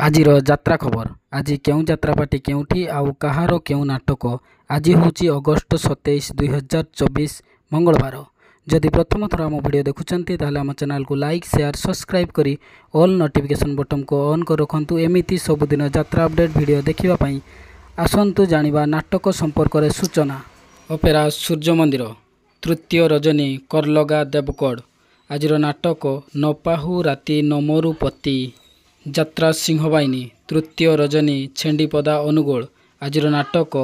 ଆଜିର ଯାତ୍ରା ଖବର। ଆଜି କେଉଁ ଯାତ୍ରାପାର୍ଟି କେଉଁଠି ଆଉ କାହାର କେଉଁ ନାଟକ। ଆଜି ହେଉଛି ଅଗଷ୍ଟ 27, 2024 ମଙ୍ଗଳବାର। ଯଦି ପ୍ରଥମ ଥର ଆମ ଭିଡ଼ିଓ ଦେଖୁଛନ୍ତି ତାହେଲେ ଆମ ଚ୍ୟାନେଲକୁ ଲାଇକ୍ ସେୟାର ସବସ୍କ୍ରାଇବ୍ କରି ଅଲ୍ ନୋଟିଫିକେସନ୍ ବଟନକୁ ଅନ୍ କରି ରଖନ୍ତୁ। ଏମିତି ସବୁଦିନ ଯାତ୍ରା ଅପଡେଟ୍ ଭିଡ଼ିଓ ଦେଖିବା ପାଇଁ ଆସନ୍ତୁ ଜାଣିବା ନାଟକ ସମ୍ପର୍କରେ ସୂଚନା। ଅପେରା ସୂର୍ଯ୍ୟ ମନ୍ଦିର ତୃତୀୟ ରଜନୀ କରଲଗା ଦେବଗଡ଼। ଆଜିର ନାଟକ ନପାହୁ ରାତି ନମରୁ ପତି। ଯାତ୍ରା ସିଂହବାହିନୀ ତୃତୀୟ ରଜନୀ ଛେଣ୍ଡିପଦା ଅନୁଗୁଳ। ଆଜିର ନାଟକ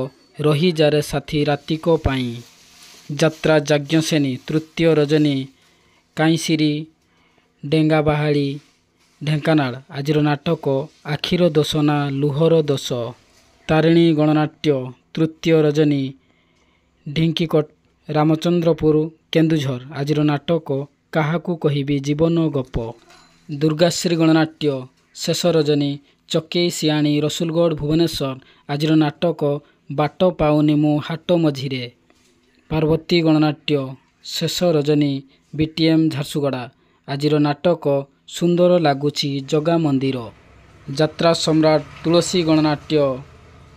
ରହିଯାରେ ସାଥୀ ରାତିକ ପାଇଁ। ଯାତ୍ରା ଯାଜ୍ଞସେନୀ ତୃତୀୟ ରଜନୀ କାଇଁସିରି ଡେଙ୍ଗାବାହାଳି ଢେଙ୍କାନାଳ। ଆଜିର ନାଟକ ଆଖିର ଦୋଷ ନା ଲୁହର ଦୋଷ। ତାରିଣୀ ଗଣନାଟ୍ୟ ତୃତୀୟ ରଜନୀ ଢିଙ୍କିକଟ ରାମଚନ୍ଦ୍ରପୁର କେନ୍ଦୁଝର। ଆଜିର ନାଟକ କାହାକୁ କହିବି ଜୀବନ ଗପ। ଦୁର୍ଗାଶ୍ରୀ ଗଣନାଟ୍ୟ ଶେଷ ରଜନୀ ଚକେଇ ସିଆଣି ରସୁଲଗଡ଼ ଭୁବନେଶ୍ୱର। ଆଜିର ନାଟକ ବାଟ ପାଉନି ମୁଁ ହାଟ ମଝିରେ। ପାର୍ବତୀ ଗଣନାଟ୍ୟ ଶେଷ ରଜନୀ ବିଟିଏମ୍ ଝାରସୁଗୁଡ଼ା। ଆଜିର ନାଟକ ସୁନ୍ଦର ଲାଗୁଛି ଜଗା ମନ୍ଦିର। ଯାତ୍ରା ସମ୍ରାଟ ତୁଳସୀ ଗଣନାଟ୍ୟ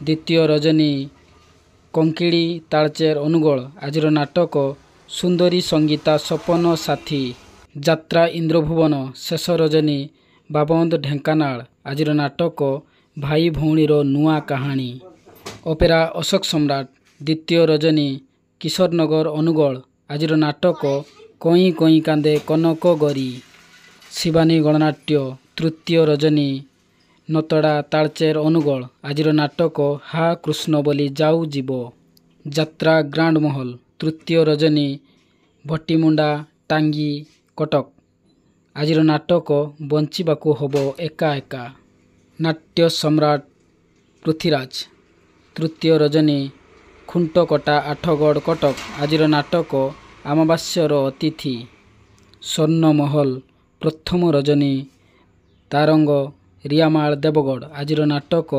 ଦ୍ୱିତୀୟ ରଜନୀ କଙ୍କିଳି ତାଳଚେର ଅନୁଗୁଳ। ଆଜିର ନାଟକ ସୁନ୍ଦରୀ ସଙ୍ଗୀତା ସପନ ସାଥୀ। ଯାତ୍ରା ଇନ୍ଦ୍ରଭୁବନ ଶେଷ ରଜନୀ ବାବନ୍ଦ ଢେଙ୍କାନାଳ। ଆଜିର ନାଟକ ଭାଇ ଭଉଣୀର ନୂଆ କାହାଣୀ। ଅପେରା ଅଶୋକ ସମ୍ରାଟ ଦ୍ୱିତୀୟ ରଜନୀ କିଶୋରନଗର ଅନୁଗୁଳ। ଆଜିର ନାଟକ କଇଁ କଇଁ କାନ୍ଦେ କନକ ଗରି। ଶିବାନୀ ଗଣନାଟ୍ୟ ତୃତୀୟ ରଜନୀ ନତଡ଼ା ତାଳଚେର ଅନୁଗୁଳ। ଆଜିର ନାଟକ ହା କୃଷ୍ଣ ବୋଲି ଯାଉ ଯିବ। ଯାତ୍ରା ଗ୍ରାଣ୍ଡ ମହଲ ତୃତୀୟ ରଜନୀ ଭଟିମୁଣ୍ଡା ଟାଙ୍ଗୀ କଟକ। ଆଜିର ନାଟକ ବଞ୍ଚିବାକୁ ହବ ଏକା ଏକା। ନାଟ୍ୟ ସମ୍ରାଟ ପୃଥ୍ୱୀରାଜ ତୃତୀୟ ରଜନୀ ଖୁଣ୍ଟକଟା ଆଠଗଡ଼ କଟକ। ଆଜିର ନାଟକ ଅମାବାସ୍ୟର ଅତିଥି। ସ୍ୱର୍ଣ୍ଣମହଲ ପ୍ରଥମ ରଜନୀ ତାରଙ୍ଗ ରିଆମାଳ ଦେବଗଡ଼। ଆଜିର ନାଟକ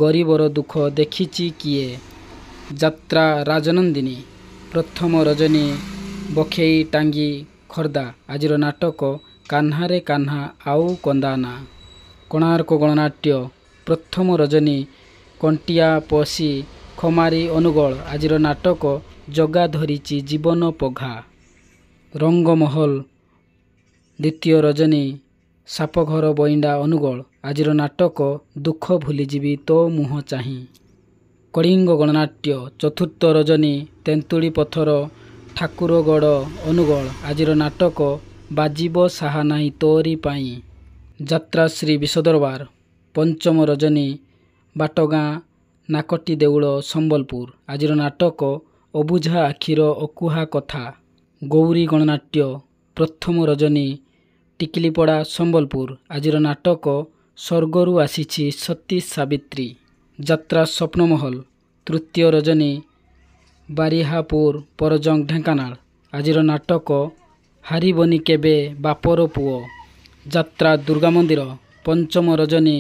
ଗରିବର ଦୁଃଖ ଦେଖିଛି କିଏ। ଯାତ୍ରା ରାଜନନ୍ଦିନୀ ପ୍ରଥମ ରଜନୀ ବଖେଇ ଟାଙ୍ଗୀ ଖୋର୍ଦ୍ଧା। ଆଜିର ନାଟକ କାହ୍ନାରେ କାହ୍ନା ଆଉ କନ୍ଦାନା। କୋଣାର୍କ ଗଣନାଟ୍ୟ ପ୍ରଥମ ରଜନୀ କଣ୍ଟିଆ ପଶି ଖମାରୀ ଅନୁଗୁଳ। ଆଜିର ନାଟକ ଜଗା ଧରିଛି ଜୀବନ ପଘା। ରଙ୍ଗମହଲ ଦ୍ୱିତୀୟ ରଜନୀ ସାପଘର ବଇଣ୍ଡା ଅନୁଗୁଳ। ଆଜିର ନାଟକ ଦୁଃଖ ଭୁଲିଯିବି ତୋ ମୁହଁ ଚାହିଁ। କଳିଙ୍ଗ ଗଣନାଟ୍ୟ ଚତୁର୍ଥ ରଜନୀ ତେନ୍ତୁଳି ପଥର ଠାକୁରଗଡ଼ ଅନୁଗୁଳ। ଆଜିର ନାଟକ ବାଜିବ ସାହା ନାହିଁ ତୋରି ପାଇଁ। ଯାତ୍ରା ଶ୍ରୀ ବିଶ୍ୱଦରବାର ପଞ୍ଚମ ରଜନୀ ବାଟଗାଁ ନାକଟି ଦେଉଳ ସମ୍ବଲପୁର। ଆଜିର ନାଟକ ଅବୁଝା ଆଖିର ଅକୁହା କଥା। ଗୌରୀ ଗଣନାଟ୍ୟ ପ୍ରଥମ ରଜନୀ ଟିକିଲିପଡ଼ା ସମ୍ବଲପୁର। ଆଜିର ନାଟକ ସ୍ୱର୍ଗରୁ ଆସିଛି ସତୀ ସାବିତ୍ରୀ। ଯାତ୍ରା ସ୍ୱପ୍ନମହଲ ତୃତୀୟ ରଜନୀ ବାରିହାପୁର ପରଜଙ୍ଗ ଢେଙ୍କାନାଳ। ଆଜିର ନାଟକ ହାରିବନି କେବେ ବାପର ପୁଅ। ଯାତ୍ରା ଦୁର୍ଗାମନ୍ଦିର ପଞ୍ଚମ ରଜନୀ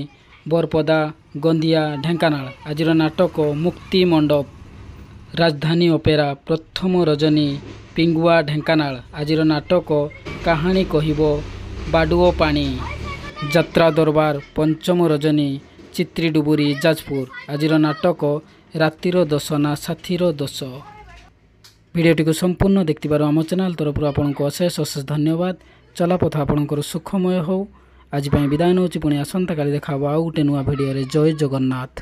ବରପଦା ଗନ୍ଧିଆ ଢେଙ୍କାନାଳ। ଆଜିର ନାଟକ ମୁକ୍ତି ମଣ୍ଡପ। ରାଜଧାନୀ ଅପେରା ପ୍ରଥମ ରଜନୀ ପିଙ୍ଗୁଆ ଢେଙ୍କାନାଳ। ଆଜିର ନାଟକ କାହାଣୀ କହିବ ବାଡ଼ୁଅ ପାଣି। ଯାତ୍ରା ଦରବାର ପଞ୍ଚମ ରଜନୀ ଚିତ୍ରିଡୁବୁରି ଯାଜପୁର। ଆଜିର ନାଟକ ରାତିର ଦୋଷ ନା ସାଥୀର ଦୋଷ। ଭିଡ଼ିଓଟିକୁ ସମ୍ପୂର୍ଣ୍ଣ ଦେଖିଥିବାରୁ ଆମ ଚ୍ୟାନେଲ ତରଫରୁ ଆପଣଙ୍କୁ ଅଶେଷ ଅଶେଷ ଧନ୍ୟବାଦ। ଚଲାପଥ ଆପଣଙ୍କର ସୁଖମୟ ହେଉ। ଆଜି ପାଇଁ ବିଦାୟ ନେଉଛି। ପୁଣି ଆସନ୍ତାକାଲି ଦେଖା ହେବ ଆଉ ଗୋଟେ ନୂଆ ଭିଡ଼ିଓରେ। ଜୟ ଜଗନ୍ନାଥ।